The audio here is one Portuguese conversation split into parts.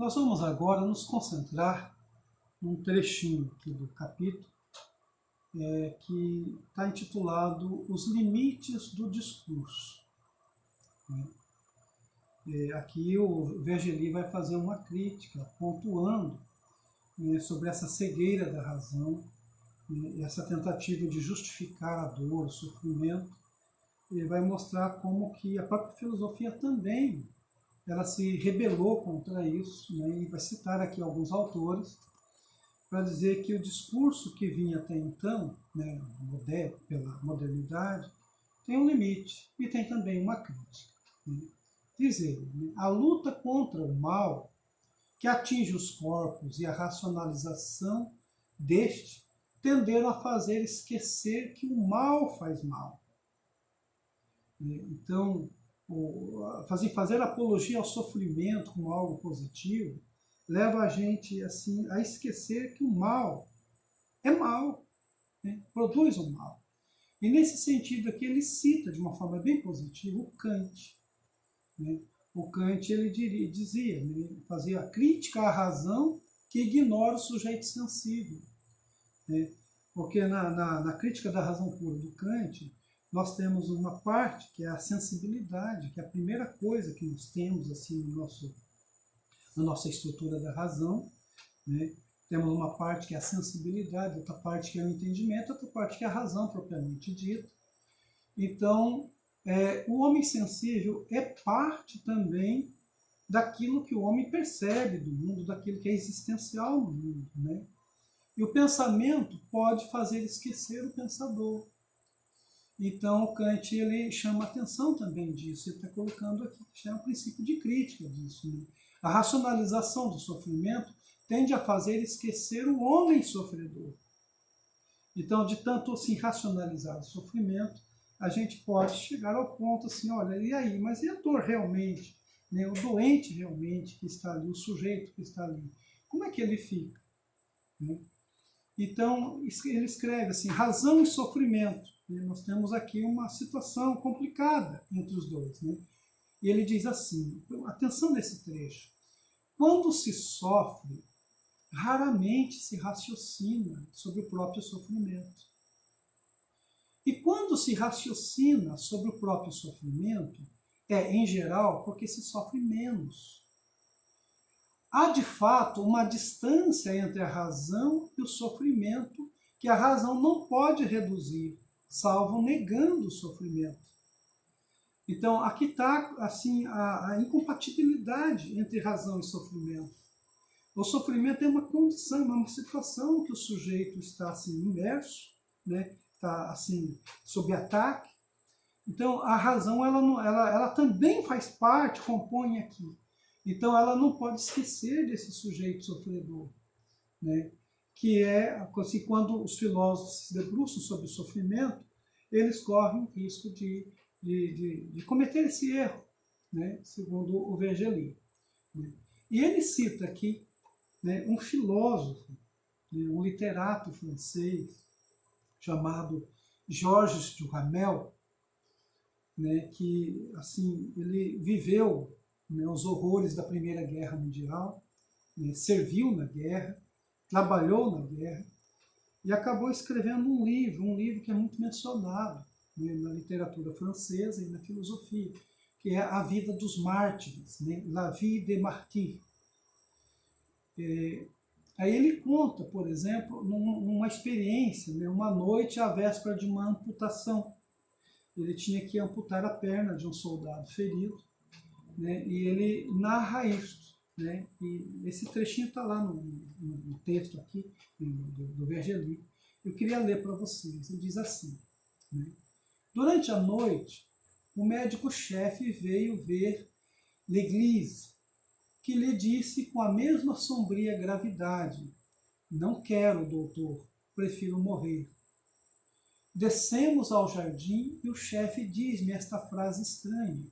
Nós vamos agora nos concentrar num trechinho aqui do capítulo que está intitulado Os Limites do Discurso. Aqui o Vergely vai fazer uma crítica, pontuando sobre essa cegueira da razão, essa tentativa de justificar a dor, o sofrimento. Ele vai mostrar como que a própria filosofia também ela se rebelou contra isso, e vai citar aqui alguns autores para dizer que o discurso que vinha até então, pela modernidade, tem um limite e tem também uma crítica. Diz ele, a luta contra o mal, que atinge os corpos e a racionalização deste, tenderam a fazer esquecer que o mal faz mal. Então, fazer apologia ao sofrimento como algo positivo leva a gente assim a esquecer que o mal é mal, produz o mal. E nesse sentido aqui ele cita de uma forma bem positiva o Kant. O Kant ele dizia, fazia a crítica à razão que ignora o sujeito sensível. Porque na crítica da razão pura do Kant, nós temos uma parte que é a sensibilidade, que é a primeira coisa que nós temos assim, na nossa estrutura da razão. Temos uma parte que é a sensibilidade, outra parte que é o entendimento, outra parte que é a razão propriamente dita. Então, o homem sensível é parte também daquilo que o homem percebe do mundo, daquilo que é existencial no mundo. E o pensamento pode fazer esquecer o pensador. Então, o Kant ele chama atenção também disso, ele está colocando aqui, que é um princípio de crítica disso. A racionalização do sofrimento tende a fazer esquecer o homem sofredor. Então, de tanto assim racionalizar o sofrimento, a gente pode chegar ao ponto assim, olha, e aí, mas e a dor realmente? O doente realmente que está ali, o sujeito que está ali, como é que ele fica? Então, ele escreve assim, razão e sofrimento. Nós temos aqui uma situação complicada entre os dois. E ele diz assim, atenção nesse trecho, quando se sofre, raramente se raciocina sobre o próprio sofrimento. E quando se raciocina sobre o próprio sofrimento, em geral, porque se sofre menos. Há, de fato, uma distância entre a razão e o sofrimento que a razão não pode reduzir, salvo negando o sofrimento. Então, aqui está assim, a incompatibilidade entre razão e sofrimento. O sofrimento é uma condição, uma situação que o sujeito está assim, imerso, está assim, sob ataque. Então, a razão ela também faz parte, compõe aqui. Então, ela não pode esquecer desse sujeito sofredor, que é assim, quando os filósofos se debruçam sobre o sofrimento, eles correm o risco de cometer esse erro, segundo o Vergely. E ele cita aqui um filósofo, um literato francês, chamado Georges Duhamel, que assim, ele viveu os horrores da Primeira Guerra Mundial, serviu na guerra, trabalhou na guerra, e acabou escrevendo um livro que é muito mencionado na literatura francesa e na filosofia, que é A Vida dos Mártires, La Vie des Martyrs. Aí ele conta, por exemplo, uma experiência, uma noite à véspera de uma amputação. Ele tinha que amputar a perna de um soldado ferido, e ele narra isto. E esse trechinho está lá no texto aqui, do Vergely. Eu queria ler para vocês. Ele diz assim, durante a noite, o médico-chefe veio ver L'Église, que lhe disse com a mesma sombria gravidade, não quero, doutor, prefiro morrer. Descemos ao jardim e o chefe diz-me esta frase estranha.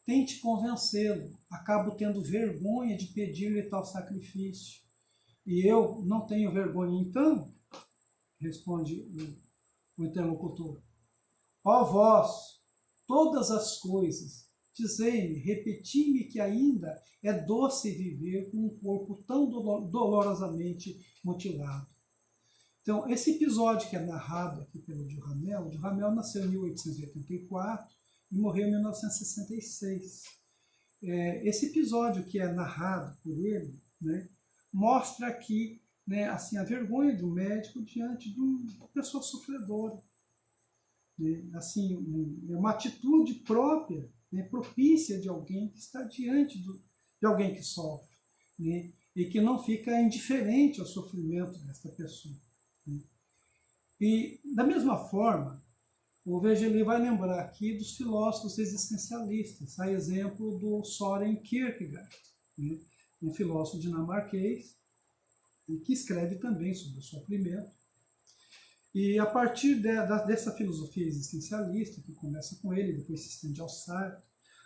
Tente convencê-lo, acabo tendo vergonha de pedir-lhe tal sacrifício. E eu não tenho vergonha então? Responde o interlocutor. Ó vós, todas as coisas, dizei-me, repeti-me que ainda é doce viver com um corpo tão dolorosamente mutilado. Então, esse episódio que é narrado aqui pelo Duhamel, o Duhamel nasceu em 1884 e morreu em 1966. Esse episódio que é narrado por ele, né, mostra aqui, né, assim, a vergonha do médico diante de uma pessoa sofredora. Né, assim, uma atitude própria, né, propícia de alguém que está diante de alguém que sofre, né, e que não fica indiferente ao sofrimento desta pessoa. Né. E, da mesma forma, o Vergely vai lembrar aqui dos filósofos existencialistas, a exemplo do Søren Kierkegaard, né, um filósofo dinamarquês, que escreve também sobre o sofrimento. E a partir dessa filosofia existencialista, que começa com ele, depois se estende ao Sartre,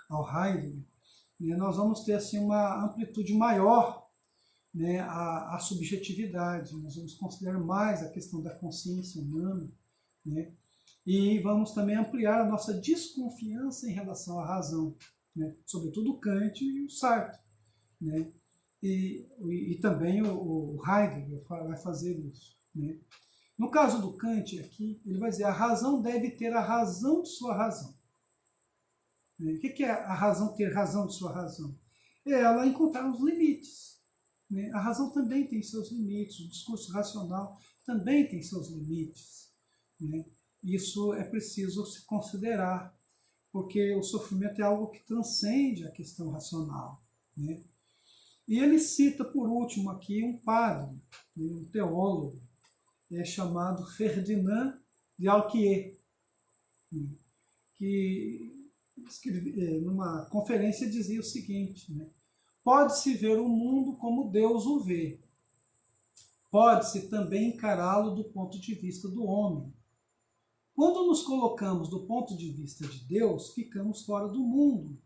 ao Heidegger, né, nós vamos ter assim, uma amplitude maior, né, a subjetividade, nós vamos considerar mais a questão da consciência humana, né, e vamos também ampliar a nossa desconfiança em relação à razão, né, sobretudo Kant e o Sartre. Né, e também o Heidegger vai fazer isso. Né. No caso do Kant aqui, ele vai dizer a razão deve ter a razão de sua razão. O que é a razão ter razão de sua razão? É ela encontrar os limites. A razão também tem seus limites, o discurso racional também tem seus limites. Isso é preciso se considerar, porque o sofrimento é algo que transcende a questão racional. E ele cita, por último, aqui um padre, um teólogo, chamado Ferdinand de Alquier, que numa conferência dizia o seguinte, pode-se ver o mundo como Deus o vê, pode-se também encará-lo do ponto de vista do homem. Quando nos colocamos do ponto de vista de Deus, ficamos fora do mundo.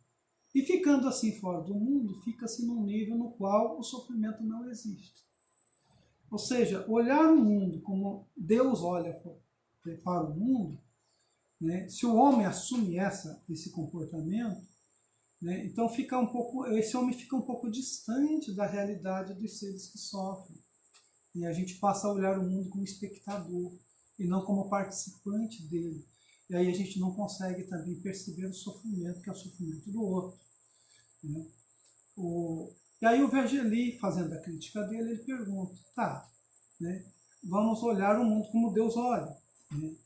E ficando assim fora do mundo, fica-se num nível no qual o sofrimento não existe. Ou seja, olhar o mundo como Deus olha para o mundo, se o homem assume esse comportamento, então esse homem fica um pouco distante da realidade dos seres que sofrem. E a gente passa a olhar o mundo como espectador e não como participante dele. E aí a gente não consegue também perceber o sofrimento, que é o sofrimento do outro. E aí o Vergely, fazendo a crítica dele, ele pergunta, vamos olhar o mundo como Deus olha,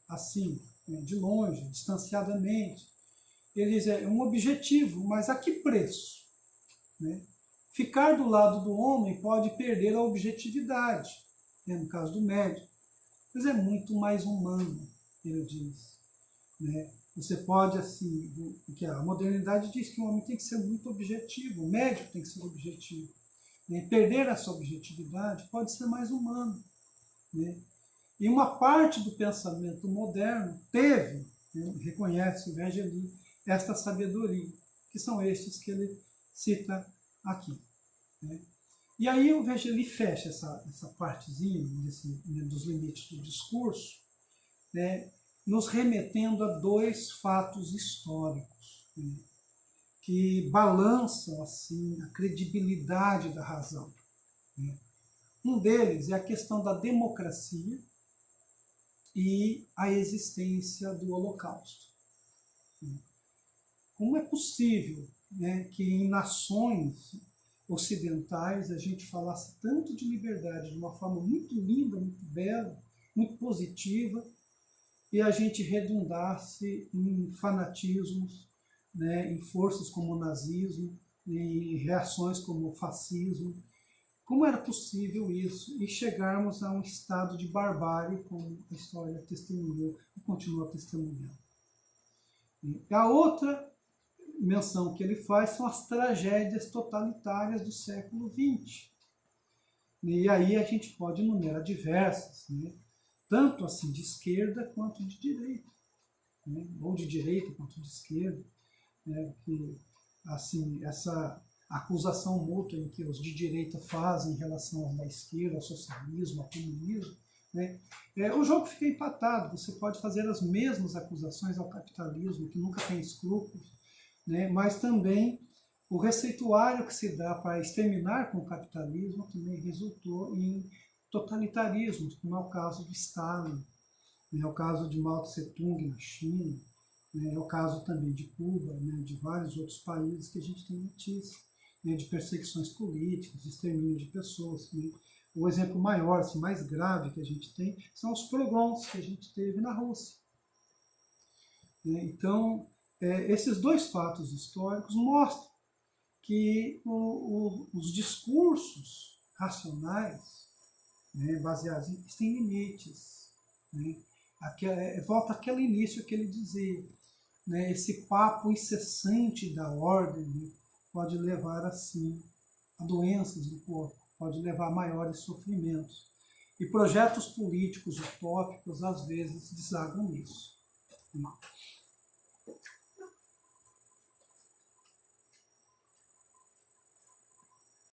assim, de longe, distanciadamente. Ele diz, é um objetivo, mas a que preço? Ficar do lado do homem pode perder a objetividade, no caso do médico, mas é muito mais humano, ele diz. Você pode, assim, porque a modernidade diz que o homem tem que ser muito objetivo, o médico tem que ser objetivo. Perder essa objetividade pode ser mais humano. E uma parte do pensamento moderno teve, reconhece o Vergely, esta sabedoria, que são estes que ele cita aqui. E aí o Vergely fecha essa partezinha dos limites do discurso, nos remetendo a dois fatos históricos, que balançam assim, a credibilidade da razão. Um deles é a questão da democracia e a existência do Holocausto. Como é possível que em nações ocidentais a gente falasse tanto de liberdade de uma forma muito linda, muito bela, muito positiva, e a gente redundasse em fanatismos, em forças como o nazismo, em reações como o fascismo? Como era possível isso e chegarmos a um estado de barbárie, como a história testemunhou e continua testemunhando? E a outra menção que ele faz são as tragédias totalitárias do século XX. E aí a gente pode enumerar diversas, tanto assim de esquerda quanto de direita, ou de direita quanto de esquerda, que assim, essa acusação mútua em que os de direita fazem em relação aos da esquerda, ao socialismo, ao comunismo, o jogo fica empatado. Você pode fazer as mesmas acusações ao capitalismo, que nunca tem escrúpulos, né? Mas também o receituário que se dá para exterminar com o capitalismo também resultou em totalitarismos, como é o caso de Stalin, né? É o caso de Mao Tse-tung na China, né? É o caso também de Cuba, né? De vários outros países que a gente tem notícia, né? De perseguições políticas, de extermínio de pessoas, né? O exemplo maior, assim, mais grave que a gente tem são os pogroms que a gente teve na Rússia, né? Então, esses dois fatos históricos mostram que os discursos racionais, né, baseados em têm limites. Né? Volta àquele início que ele dizia, né, esse papo incessante da ordem, né, pode levar assim a doenças do corpo, pode levar a maiores sofrimentos. E projetos políticos utópicos às vezes desagam nisso. Né?